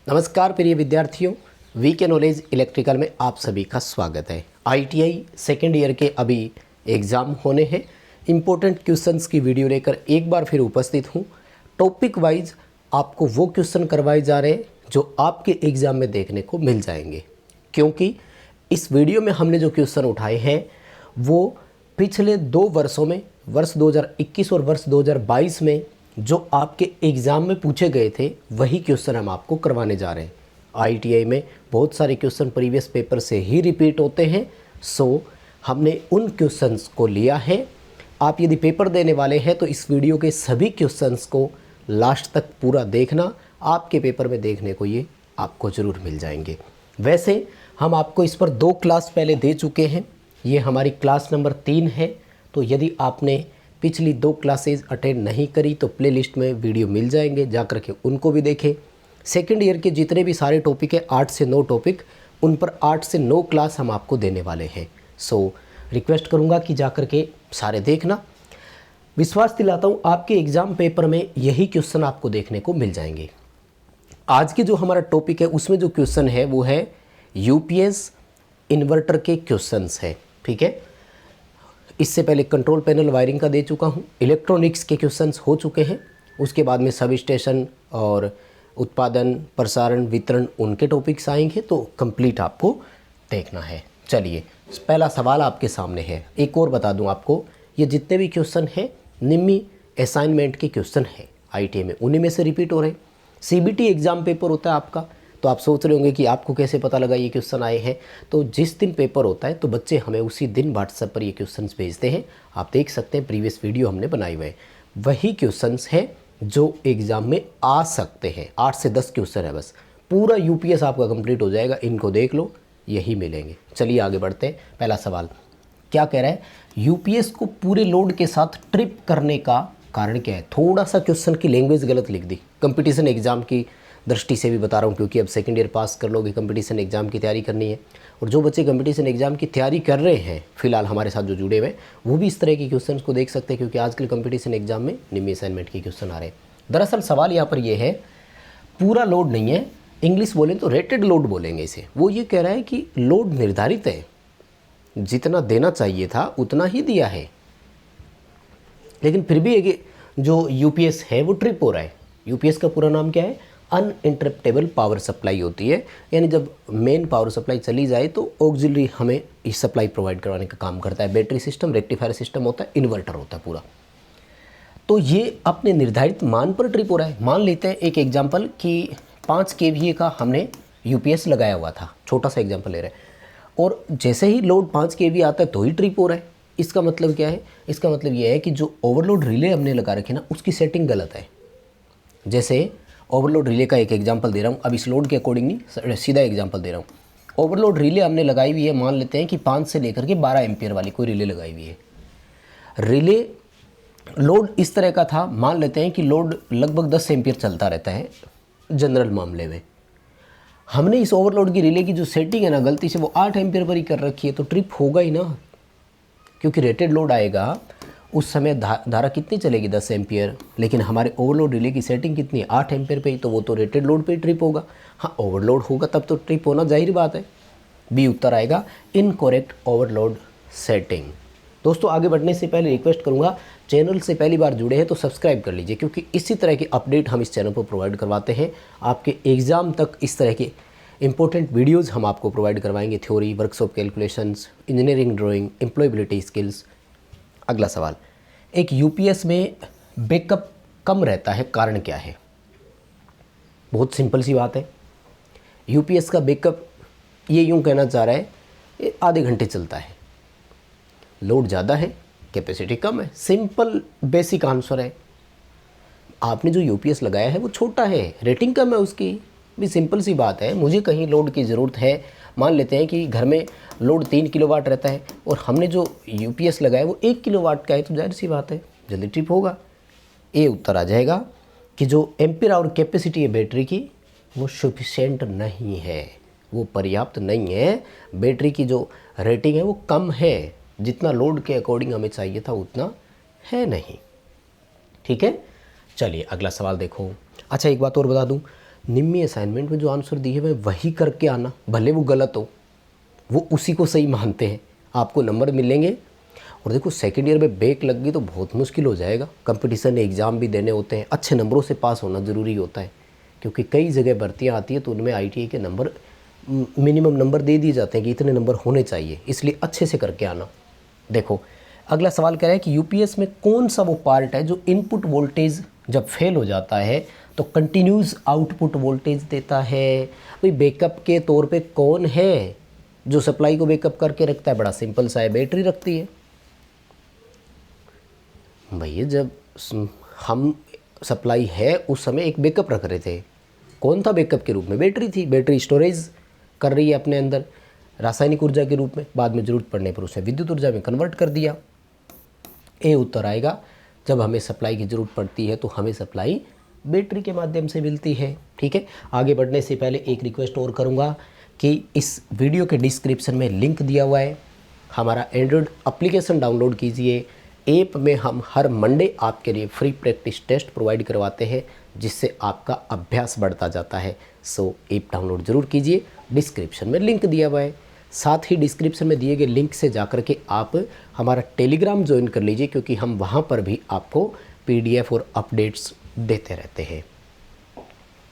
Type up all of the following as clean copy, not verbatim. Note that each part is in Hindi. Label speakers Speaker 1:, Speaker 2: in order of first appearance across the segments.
Speaker 1: नमस्कार प्रिय विद्यार्थियों, वीके नॉलेज इलेक्ट्रिकल में आप सभी का स्वागत है। आईटीआई सेकेंड ईयर के अभी एग्ज़ाम होने हैं। इम्पोर्टेंट क्वेश्चंस की वीडियो लेकर एक बार फिर उपस्थित हूँ। टॉपिक वाइज आपको वो क्वेश्चन करवाए जा रहे हैं जो आपके एग्ज़ाम में देखने को मिल जाएंगे, क्योंकि इस वीडियो में हमने जो क्वेश्चन उठाए हैं वो पिछले 2 वर्षों में, वर्ष 2021 और वर्ष 2022 में जो आपके एग्ज़ाम में पूछे गए थे वही क्वेश्चन हम आपको करवाने जा रहे हैं। आईटीआई में बहुत सारे क्वेश्चन प्रीवियस पेपर से ही रिपीट होते हैं, सो हमने उन क्वेश्चंस को लिया है। आप यदि पेपर देने वाले हैं तो इस वीडियो के सभी क्वेश्चंस को लास्ट तक पूरा देखना, आपके पेपर में देखने को ये आपको ज़रूर मिल जाएंगे। वैसे हम आपको इस पर 2 क्लास पहले दे चुके हैं, ये हमारी क्लास नंबर 3 है। तो यदि आपने पिछली 2 क्लासेज अटेंड नहीं करी तो प्लेलिस्ट में वीडियो मिल जाएंगे, जाकर के उनको भी देखें। सेकेंड ईयर के जितने भी सारे टॉपिक है 8 से 9 टॉपिक, उन पर 8 से 9 क्लास हम आपको देने वाले हैं। सो रिक्वेस्ट करूँगा कि जाकर के सारे देखना। विश्वास दिलाता हूँ आपके एग्ज़ाम पेपर में यही क्वेश्चन आपको देखने को मिल जाएंगे। आज के जो हमारा टॉपिक है उसमें जो क्वेश्चन है वो है यूपीएस इन्वर्टर के क्वेश्चंस है, ठीक है। इससे पहले कंट्रोल पैनल वायरिंग का दे चुका हूँ, इलेक्ट्रॉनिक्स के क्वेश्चंस हो चुके हैं। उसके बाद में सब स्टेशन और उत्पादन, प्रसारण, वितरण, उनके टॉपिक्स आएंगे, तो कंप्लीट आपको देखना है। चलिए, पहला सवाल आपके सामने है। एक और बता दूं आपको, ये जितने भी क्वेश्चन हैं निम्मी असाइनमेंट के क्वेश्चन हैं आईटीआई में, उन्हीं में से रिपीट हो रहे हैं। सीबीटी एग्ज़ाम पेपर होता है आपका, तो आप सोच रहे होंगे कि आपको कैसे पता लगा ये क्वेश्चन आए हैं। तो जिस दिन पेपर होता है तो बच्चे हमें उसी दिन व्हाट्सएप पर ये क्वेश्चंस भेजते हैं। आप देख सकते हैं प्रीवियस वीडियो हमने बनाए हुए हैं, वही क्वेश्चंस हैं जो एग्ज़ाम में आ सकते हैं। 8 से 10 क्वेश्चन है बस, पूरा यूपीएस आपका कंप्लीट हो जाएगा। इनको देख लो, यही मिलेंगे। चलिए आगे बढ़ते हैं। पहला सवाल क्या कह रहा है, यूपीएस को पूरे लोड के साथ ट्रिप करने का कारण क्या है। थोड़ा सा क्वेश्चन की लैंग्वेज गलत लिख दी, कंपटीशन एग्ज़ाम की दृष्टि से भी बता रहा हूँ, क्योंकि अब सेकेंड ईयर पास कर लोगे, कंपटीशन एग्ज़ाम की तैयारी करनी है। और जो बच्चे कंपटीशन एग्ज़ाम की तैयारी कर रहे हैं फिलहाल हमारे साथ जो जुड़े हुए हैं, वो भी इस तरह के क्वेश्चन को देख सकते हैं, क्योंकि आजकल कंपटीशन एग्ज़ाम में निम्न असाइनमेंट के क्वेश्चन आ रहे हैं। दरअसल सवाल यहाँ पर यह है, पूरा लोड नहीं है, इंग्लिश बोलें तो रेटेड लोड बोलेंगे इसे। वो ये कह रहा है कि लोड निर्धारित है, जितना देना चाहिए था उतना ही दिया है, लेकिन फिर भी जो यूपीएस है वो ट्रिप हो रहा है। यूपीएस का पूरा नाम क्या है, अनइंटरप्टेबल पावर सप्लाई होती है, यानी जब मेन पावर सप्लाई चली जाए तो ऑक्सिलरी हमें इस सप्लाई प्रोवाइड करवाने का काम करता है। बैटरी सिस्टम, रेक्टिफायर सिस्टम होता है, इन्वर्टर होता है पूरा। तो ये अपने निर्धारित मान पर ट्रिप हो रहा है। मान लेते हैं एक एग्जांपल कि 5 केवीए का हमने यूपीएस लगाया हुआ था, छोटा सा एग्जांपल ले रहे हैं, और जैसे ही लोड 5 केवीए आता है तो ही ट्रिप हो रहा है। इसका मतलब क्या है, इसका मतलब ये है कि जो ओवरलोड रिले हमने लगा रखे ना, उसकी सेटिंग गलत है। जैसे ओवरलोड रिले का एक एग्जांपल दे रहा हूँ, अब इस लोड के अकॉर्डिंग नहीं, सीधा एग्जांपल दे रहा हूँ। ओवरलोड रिले हमने लगाई हुई है, मान लेते हैं कि 5 से लेकर के 12 एम्पियर वाली कोई रिले लगाई हुई है। रिले लोड इस तरह का था, मान लेते हैं कि लोड लगभग 10 एम्पियर चलता रहता है जनरल मामले में। हमने इस ओवरलोड की रिले की जो सेटिंग है ना, गलती से वो 8 एम्पियर पर ही कर रखी है, तो ट्रिप होगा ही ना, क्योंकि रेटेड लोड आएगा उस समय धारा कितनी चलेगी, 10 एम्पियर, लेकिन हमारे ओवरलोड रिले की सेटिंग कितनी है, 8 एम्पियर पे ही, तो वो तो रेटेड लोड पे ही ट्रिप होगा। हाँ, ओवरलोड होगा तब तो ट्रिप होना जाहिर बात है। बी उत्तर आएगा, इनकरेक्ट ओवरलोड सेटिंग। दोस्तों आगे बढ़ने से पहले रिक्वेस्ट करूँगा, चैनल से पहली बार जुड़े हैं तो सब्सक्राइब कर लीजिए, क्योंकि इसी तरह की अपडेट हम इस चैनल पर प्रोवाइड करवाते हैं। आपके एग्ज़ाम तक इस तरह के इंपॉर्टेंट वीडियोज़ हम आपको प्रोवाइड करवाएंगे, theory, workshop, calculations, engineering drawing, employability skills. अगला सवाल, एक यूपीएस में बैकअप कम रहता है, कारण क्या है। बहुत सिंपल सी बात है, यूपीएस का बैकअप ये यूँ कहना चाह रहा है ये आधे घंटे चलता है, लोड ज़्यादा है, कैपेसिटी कम है। सिंपल बेसिक आंसर है। आपने जो यूपीएस लगाया है वो छोटा है, रेटिंग कम है उसकी, भी सिंपल सी बात है। मुझे कहीं लोड की ज़रूरत है, मान लेते हैं कि घर में लोड 3 किलोवाट रहता है और हमने जो यूपीएस लगाया वो 1 किलोवाट का है, तो जाहिर सी बात है जल्दी ट्रिप होगा। ए उत्तर आ जाएगा कि जो एम्पीयर आवर कैपेसिटी है बैटरी की वो सफिशिएंट नहीं है, वो पर्याप्त नहीं है। बैटरी की जो रेटिंग है वो कम है, जितना लोड के अकॉर्डिंग हमें चाहिए था उतना है नहीं, ठीक है। चलिए अगला सवाल देखो। अच्छा एक बात और बता दूं, निम्मी असाइनमेंट में जो आंसर दिए हुए वही करके आना, भले वो गलत हो, वो उसी को सही मानते हैं, आपको नंबर मिलेंगे। और देखो सेकेंड ईयर में बैक लग गई तो बहुत मुश्किल हो जाएगा, कंपटीशन एग्ज़ाम भी देने होते हैं, अच्छे नंबरों से पास होना ज़रूरी होता है, क्योंकि कई जगह भर्तियाँ आती है तो उनमें ITI के नंबर मिनिमम नंबर दे दिए जाते हैं कि इतने नंबर होने चाहिए, इसलिए अच्छे से करके आना। देखो अगला सवाल कह रहा है कि यूपीएस में कौन सा वो पार्ट है जो इनपुट वोल्टेज जब फेल हो जाता है तो कंटिन्यूस आउटपुट वोल्टेज देता है। भाई बैकअप के तौर पे कौन है जो सप्लाई को बैकअप करके रखता है? बड़ा सिंपल सा है, बैटरी रखती है। भैया जब हम सप्लाई है उस समय एक बैकअप रख रहे थे, कौन था बैकअप के रूप में? बैटरी थी। बैटरी स्टोरेज कर रही है अपने अंदर रासायनिक ऊर्जा के रूप में, बाद में ज़रूरत पड़ने पर उसे विद्युत ऊर्जा में कन्वर्ट कर दिया। ए उत्तर आएगा। जब हमें सप्लाई की ज़रूरत पड़ती है तो हमें सप्लाई बैटरी के माध्यम से मिलती है। ठीक है, आगे बढ़ने से पहले एक रिक्वेस्ट और करूँगा कि इस वीडियो के डिस्क्रिप्शन में लिंक दिया हुआ है, हमारा एंड्रॉयड एप्लीकेशन डाउनलोड कीजिए। ऐप में हम हर मंडे आपके लिए फ्री प्रैक्टिस टेस्ट प्रोवाइड करवाते हैं जिससे आपका अभ्यास बढ़ता जाता है। सो ऐप डाउनलोड ज़रूर कीजिए, डिस्क्रिप्शन में लिंक दिया हुआ है। साथ ही डिस्क्रिप्शन में दिए गए लिंक से जाकर के आप हमारा टेलीग्राम ज्वाइन कर लीजिए, क्योंकि हम वहाँ पर भी आपको PDF और अपडेट्स देते रहते हैं।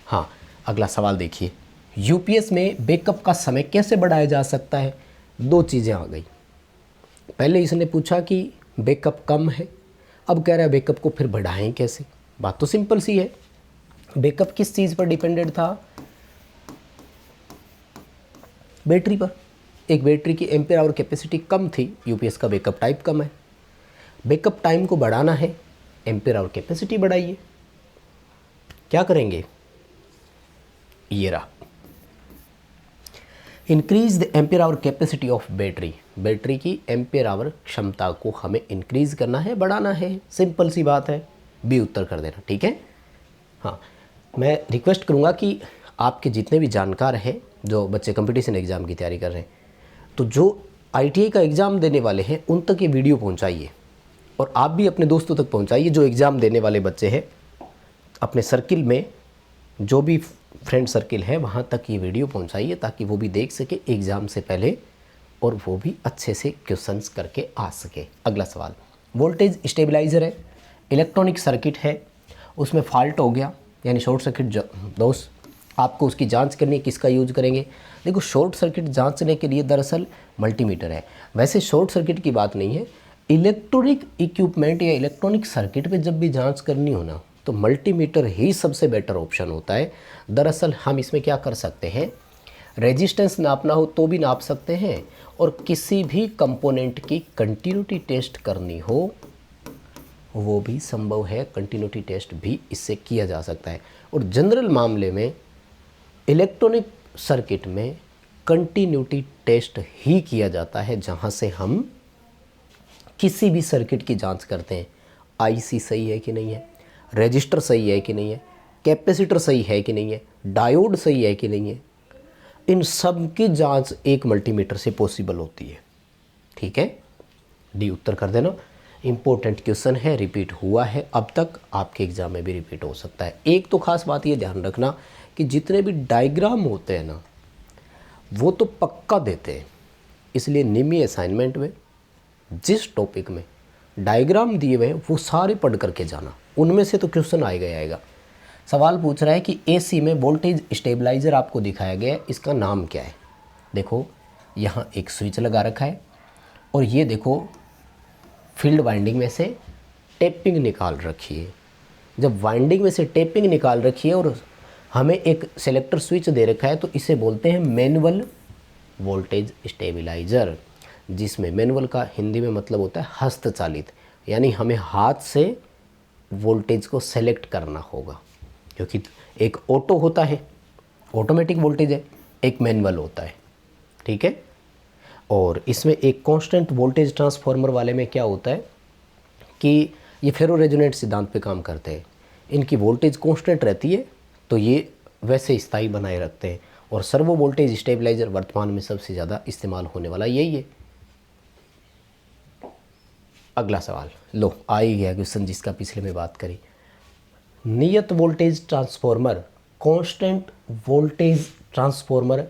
Speaker 1: हाँ, अगला सवाल देखिए, यूपीएस में बैकअप का समय कैसे बढ़ाया जा सकता है? दो चीज़ें आ गई। पहले इसने पूछा कि बैकअप कम है, अब कह रहा है बैकअप को फिर बढ़ाएं कैसे? बात तो सिंपल सी है। बैकअप किस चीज़ पर डिपेंडेंट था? बैटरी पर। एक बैटरी की एम्पेयर आवर कैपेसिटी कम थी, यूपीएस का बैकअप टाइम कम है। बैकअप टाइम को बढ़ाना है, एम्पेयर आवर कैपेसिटी बढ़ाइए। क्या करेंगे? ये रहा, increase the ampere hour capacity of battery. Battery की एम्पेयर आवर क्षमता को हमें इंक्रीज करना है, बढ़ाना है, सिंपल सी बात है। बी उत्तर कर देना। ठीक है। हाँ, मैं रिक्वेस्ट करूँगा कि आपके जितने भी जानकार हैं, जो बच्चे कंपटीशन एग्ज़ाम की तैयारी कर रहे हैं, तो जो ITI का एग्ज़ाम देने वाले हैं उन तक ये वीडियो पहुंचाइए, और आप भी अपने दोस्तों तक पहुंचाइए जो एग्ज़ाम देने वाले बच्चे हैं। अपने सर्किल में जो भी फ्रेंड सर्किल है वहाँ तक ये वीडियो पहुंचाइए ताकि वो भी देख सके एग्ज़ाम से पहले और वो भी अच्छे से क्वेश्चंस करके आ सके। अगला सवाल, वोल्टेज स्टेबलाइज़र है, इलेक्ट्रॉनिक सर्किट है, उसमें फॉल्ट हो गया यानी शॉर्ट सर्किट दोष, आपको उसकी जांच करनी है। किसका यूज करेंगे? देखो शॉर्ट सर्किट जांचने के लिए दरअसल मल्टीमीटर है। वैसे शॉर्ट सर्किट की बात नहीं है, इलेक्ट्रॉनिक इक्विपमेंट या इलेक्ट्रॉनिक सर्किट पे जब भी जांच करनी हो ना तो मल्टीमीटर ही सबसे बेटर ऑप्शन होता है। दरअसल हम इसमें क्या कर सकते हैं, रेजिस्टेंस नापना हो तो भी नाप सकते हैं, और किसी भी कंपोनेंट की कंटिन्यूटी टेस्ट करनी हो वो भी संभव है, कंटिन्यूटी टेस्ट भी इससे किया जा सकता है। और जनरल मामले में इलेक्ट्रॉनिक सर्किट में कंटिन्यूटी टेस्ट ही किया जाता है, जहाँ से हम किसी भी सर्किट की जांच करते हैं, IC सही है कि नहीं है, रजिस्टर सही है कि नहीं है, कैपेसिटर सही है कि नहीं है, डायोड सही है कि नहीं है, इन सब की जांच एक मल्टीमीटर से पॉसिबल होती है। ठीक है, डी उत्तर कर देना। इम्पोर्टेंट क्वेश्चन है, रिपीट हुआ है अब तक, आपके एग्जाम में भी रिपीट हो सकता है। एक तो खास बात ये ध्यान रखना कि जितने भी डायग्राम होते हैं ना वो तो पक्का देते हैं, इसलिए निम्न असाइनमेंट में जिस टॉपिक में डायग्राम दिए हुए हैं वो सारे पढ़ करके जाना, उनमें से तो क्वेश्चन आएगा ही आएगा। सवाल पूछ रहा है कि AC में वोल्टेज स्टेबलाइज़र आपको दिखाया गया है, इसका नाम क्या है? देखो यहाँ एक स्विच लगा रखा है और ये देखो फील्ड वाइंडिंग में से टेपिंग निकाल रखी है। जब वाइंडिंग में से टेपिंग निकाल रखी है और हमें एक सेलेक्टर स्विच दे रखा है तो इसे बोलते हैं मैनुअल वोल्टेज स्टेबलाइज़र, जिसमें मैनुअल का हिंदी में मतलब होता है हस्तचालित, यानी हमें हाथ से वोल्टेज को सेलेक्ट करना होगा, क्योंकि एक ऑटो होता है, ऑटोमेटिक वोल्टेज है, एक मैनुअल होता है। ठीक है, और इसमें एक कांस्टेंट वोल्टेज ट्रांसफार्मर वाले में क्या होता है कि ये फेरो रेजोनेंट सिद्धांत पे काम करते हैं, इनकी वोल्टेज कांस्टेंट रहती है तो ये वैसे स्थायी बनाए रखते हैं, और सर्वो वोल्टेज स्टेबलाइज़र वर्तमान में सबसे ज़्यादा इस्तेमाल होने वाला यही है। अगला सवाल लो आ ही गया क्वेश्चन जिसका पिछले में बात करी। नियत voltage transformer constant voltage transformer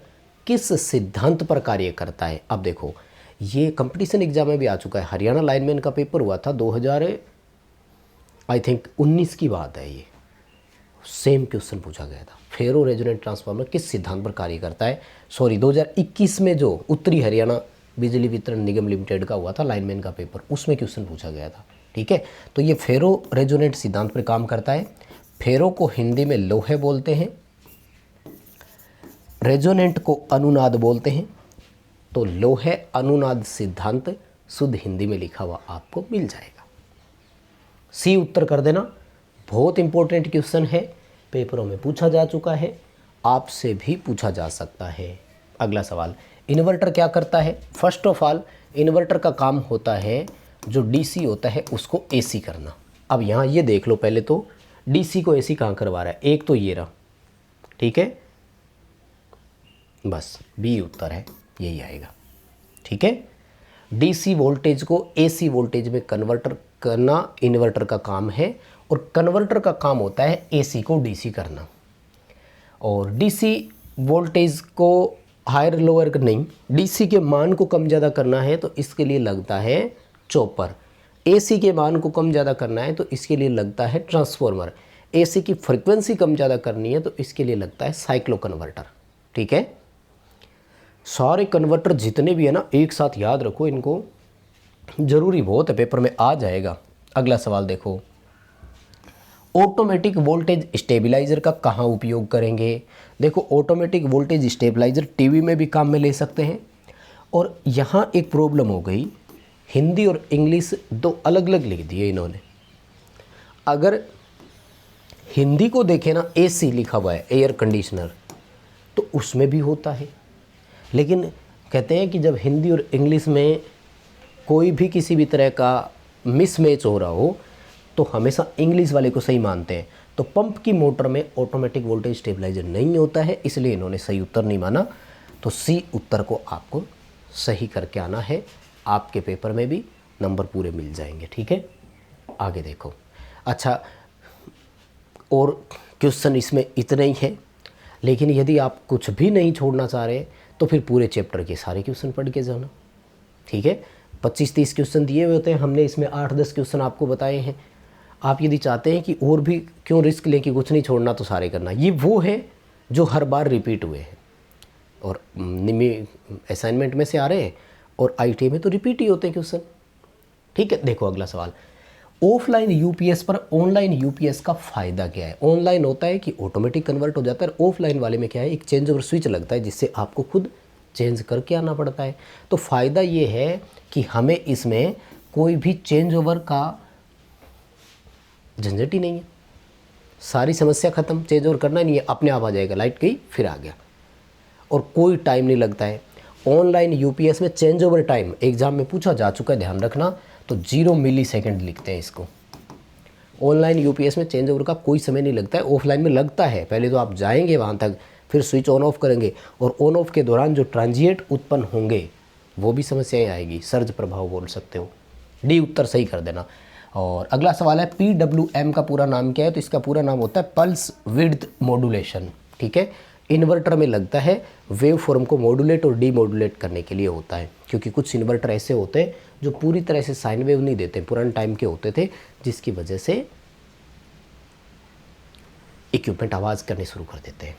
Speaker 1: किस सिद्धांत पर कार्य करता है। अब देखो ये कंपटीशन एग्जाम में भी आ चुका है, हरियाणा लाइनमैन का पेपर हुआ था 2019 की बात है, ये सेम क्वेश्चन पूछा गया था। फेरो रेजोनेंट ट्रांसफार्मर किस सिद्धांत पर कार्य करता है। सॉरी 2021 में जो उत्तरी हरियाणा बिजली वितरण निगम लिमिटेड का हुआ था लाइनमैन का पेपर, उसमें क्वेश्चन पूछा गया था। ठीक है, तो ये फेरो रेजोनेंट सिद्धांत पर काम करता है। फेरो को हिंदी में लोहे बोलते हैं, रेजोनेंट को अनुनाद बोलते हैं। तो लोहे अनुनाद सिद्धांत शुद्ध हिंदी में लिखा हुआ आपको मिल जाएगा। सी उत्तर कर देना। बहुत इंपॉर्टेंट क्वेश्चन है, पेपरों में पूछा जा चुका है, आपसे भी पूछा जा सकता है। अगला सवाल, इन्वर्टर क्या करता है। फर्स्ट ऑफ ऑल इन्वर्टर का काम होता है जो डीसी होता है उसको एसी करना। अब यहाँ ये देख लो, पहले तो डीसी को एसी कहाँ करवा रहा है, एक तो ये रहा, ठीक है, बस बी उत्तर है, यही आएगा। ठीक है, डीसी वोल्टेज को एसी वोल्टेज में कन्वर्टर करना इन्वर्टर का काम है, और कन्वर्टर का काम होता है एसी को डीसी करना। और डीसी वोल्टेज को हायर लोअर नहीं, डीसी के मान को कम ज़्यादा करना है तो इसके लिए लगता है चॉपर, एसी के मान को कम ज़्यादा करना है तो इसके लिए लगता है ट्रांसफॉर्मर, एसी की फ्रिक्वेंसी कम ज़्यादा करनी है तो इसके लिए लगता है साइक्लो कन्वर्टर। ठीक है, सारे कन्वर्टर जितने भी है ना एक साथ याद रखो, इनको ज़रूरी बहुत है, पेपर में आ जाएगा। अगला सवाल देखो, ऑटोमेटिक वोल्टेज स्टेबलाइजर का कहाँ उपयोग करेंगे। देखो ऑटोमेटिक वोल्टेज स्टेबलाइजर टीवी में भी काम में ले सकते हैं। और यहाँ एक प्रॉब्लम हो गई, हिंदी और इंग्लिश दो अलग अलग लिख दिए इन्होंने। अगर हिंदी को देखें ना, एसी लिखा हुआ है एयर कंडीशनर, तो उसमें भी होता है, लेकिन कहते हैं कि जब हिंदी और इंग्लिश में कोई भी किसी भी तरह का मिसमैच हो रहा हो तो हमेशा इंग्लिश वाले को सही मानते हैं। तो पंप की मोटर में ऑटोमेटिक वोल्टेज स्टेबलाइजर नहीं होता है, इसलिए इन्होंने सही उत्तर नहीं माना। तो सी उत्तर को आपको सही करके आना है, आपके पेपर में भी नंबर पूरे मिल जाएंगे। ठीक है, आगे देखो। अच्छा, और क्वेश्चन इसमें इतने ही है, लेकिन यदि आप कुछ भी नहीं छोड़ना चाह रहे तो फिर पूरे चैप्टर के सारे क्वेश्चन पढ़ के जाना। ठीक है, 25-30 क्वेश्चन दिए हुए होते हैं, हमने इसमें 8-10 क्वेश्चन आपको बताए हैं। आप यदि चाहते हैं कि और भी क्यों रिस्क लें कि कुछ नहीं छोड़ना, तो सारे करना। ये वो है जो हर बार रिपीट हुए हैं और असाइनमेंट में से आ रहे हैं, और आईटीआई में तो रिपीट ही होते हैं क्वेश्चन। ठीक है, देखो अगला सवाल, ऑफलाइन यूपीएस पर ऑनलाइन यूपीएस का फ़ायदा क्या है। ऑनलाइन होता है कि ऑटोमेटिक कन्वर्ट हो जाता है, ऑफलाइन वाले में क्या है, एक चेंज ओवर स्विच लगता है जिससे आपको खुद चेंज करके आना पड़ता है। तो फ़ायदा ये है कि हमें इसमें कोई भी चेंज ओवर का झंझट ही नहीं है, सारी समस्या ख़त्म, चेंज ओवर करना ही नहीं है, अपने आप आ जाएगा, लाइट गई फिर आ गया, और कोई टाइम नहीं लगता है। ऑनलाइन यूपीएस में चेंज ओवर टाइम एग्जाम में पूछा जा चुका है, ध्यान रखना, तो 0 मिलीसेकंड लिखते हैं इसको। ऑनलाइन यूपीएस में चेंज ओवर का कोई समय नहीं लगता है, ऑफलाइन में लगता है। पहले तो आप जाएंगे वहाँ तक, फिर स्विच ऑन ऑफ करेंगे, और ऑन ऑफ के दौरान जो ट्रांजिएंट उत्पन्न होंगे वो भी समस्याएं आएगी, सर्ज प्रभाव बोल सकते हो। डी उत्तर सही कर देना। और अगला सवाल है, PWM का पूरा नाम क्या है। तो इसका पूरा नाम होता है पल्स विड्थ मॉड्यूलेशन। ठीक है, इन्वर्टर में लगता है वेव फॉर्म को मॉड्यूलेट और डीमॉड्यूलेट करने के लिए होता है, क्योंकि कुछ इन्वर्टर ऐसे होते हैं जो पूरी तरह से साइन वेव नहीं देते, पुराने टाइम के होते थे, जिसकी वजह से इक्विपमेंट आवाज़ करने शुरू कर देते हैं।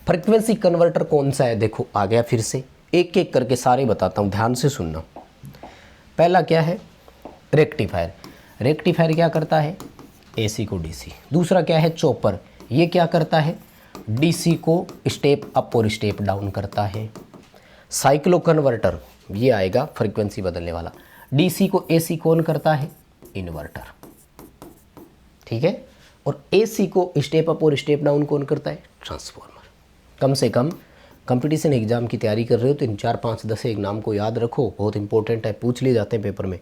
Speaker 1: फ्रीक्वेंसी कन्वर्टर कौन सा है, देखो आ गया, फिर से एक एक करके सारे बताता हूँ, ध्यान से सुनना। पहला क्या है, रेक्टिफायर। रेक्टिफायर क्या करता है, एसी को डीसी। दूसरा क्या है, चॉपर, ये क्या करता है, डीसी को स्टेप अप और स्टेप डाउन करता है। साइक्लो कन्वर्टर, ये आएगा फ्रीक्वेंसी बदलने वाला। डीसी को एसी कौन करता है, इन्वर्टर। ठीक है, और एसी को स्टेप अप और स्टेप डाउन कौन करता है, ट्रांसफॉर्मर। कम से कम कंपटीशन एग्जाम की तैयारी कर रहे हो तो इन 4, 5, 10 एक नाम को याद रखो, बहुत इंपॉर्टेंट है, पूछ लिए जाते हैं पेपर में।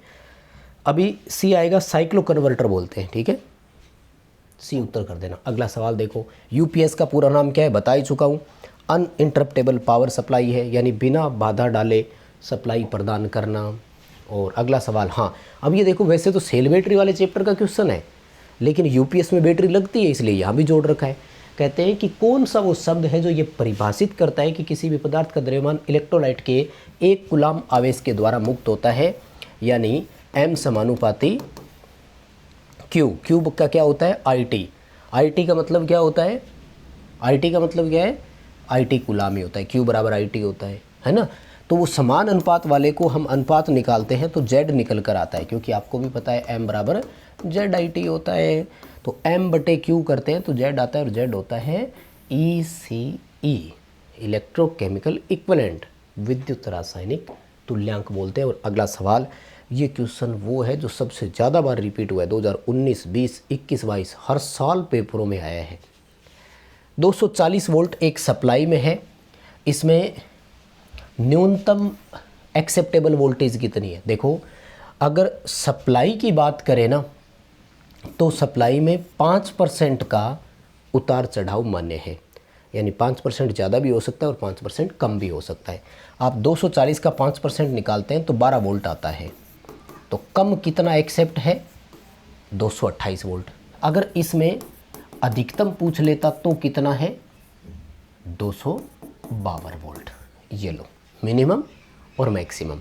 Speaker 1: अभी सी आएगा, साइक्लो कन्वर्टर बोलते हैं। ठीक है, सी उत्तर कर देना। अगला सवाल देखो, यूपीएस का पूरा नाम क्या है, बता ही चुका हूँ, अनइंटरप्टेबल पावर सप्लाई है, यानी बिना बाधा डाले सप्लाई प्रदान करना। और अगला सवाल, हाँ अब ये देखो, वैसे तो सेल बैटरी वाले चैप्टर का क्वेश्चन है, लेकिन यूपीएस में बैटरी लगती है, इसलिए यहाँ भी जोड़ रखा है। कहते हैं कि कौन सा वो शब्द है जो ये परिभाषित करता है कि किसी भी पदार्थ का द्रव्यमान इलेक्ट्रोलाइट के 1 कूलाम आवेश के द्वारा मुक्त होता है, यानी m समानुपाती q। q का क्या होता है it। it का मतलब क्या होता है, it का मतलब क्या है, it कूलाम ही होता है, q बराबर it होता है ना। तो वो समान अनुपात वाले को हम अनुपात निकालते हैं तो z निकल कर आता है, क्योंकि आपको भी पता है m बराबर ZIT होता है। तो m/q करते हैं तो z आता है, और z होता है ECE, इलेक्ट्रोकेमिकल इक्विवेलेंट, विद्युत रासायनिक तुल्यांक बोलते हैं। और अगला सवाल, ये क्वेश्चन वो है जो सबसे ज़्यादा बार रिपीट हुआ है, 2019, 20, 21, 22 हर साल पेपरों में आया है। 240 वोल्ट एक सप्लाई में है, इसमें न्यूनतम एक्सेप्टेबल वोल्टेज कितनी है। देखो, अगर सप्लाई की बात करें ना, तो सप्लाई में 5% का उतार चढ़ाव मान्य है, यानी 5% ज़्यादा भी हो सकता है और 5% कम भी हो सकता है। आप 240 का 5% निकालते हैं तो 12 वोल्ट आता है। तो कम कितना एक्सेप्ट है, 228 वोल्ट। अगर इसमें अधिकतम पूछ लेता तो कितना है, 252 वोल्ट। ये लो, मिनिमम और मैक्सिमम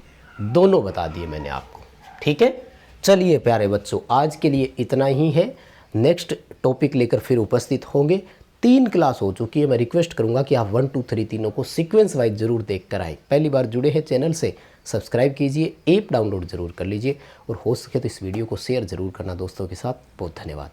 Speaker 1: दोनों बता दिए मैंने आपको, ठीक है। चलिए प्यारे बच्चों, आज के लिए इतना ही है। नेक्स्ट टॉपिक लेकर फिर उपस्थित होंगे। 3 क्लास हो चुकी है, मैं रिक्वेस्ट करूंगा कि आप 1, 2, 3 तीनों को सीक्वेंस वाइज जरूर देख कर आए। पहली बार जुड़े हैं चैनल से, सब्सक्राइब कीजिए, ऐप डाउनलोड जरूर कर लीजिए, और हो सके तो इस वीडियो को शेयर जरूर करना दोस्तों के साथ। बहुत धन्यवाद।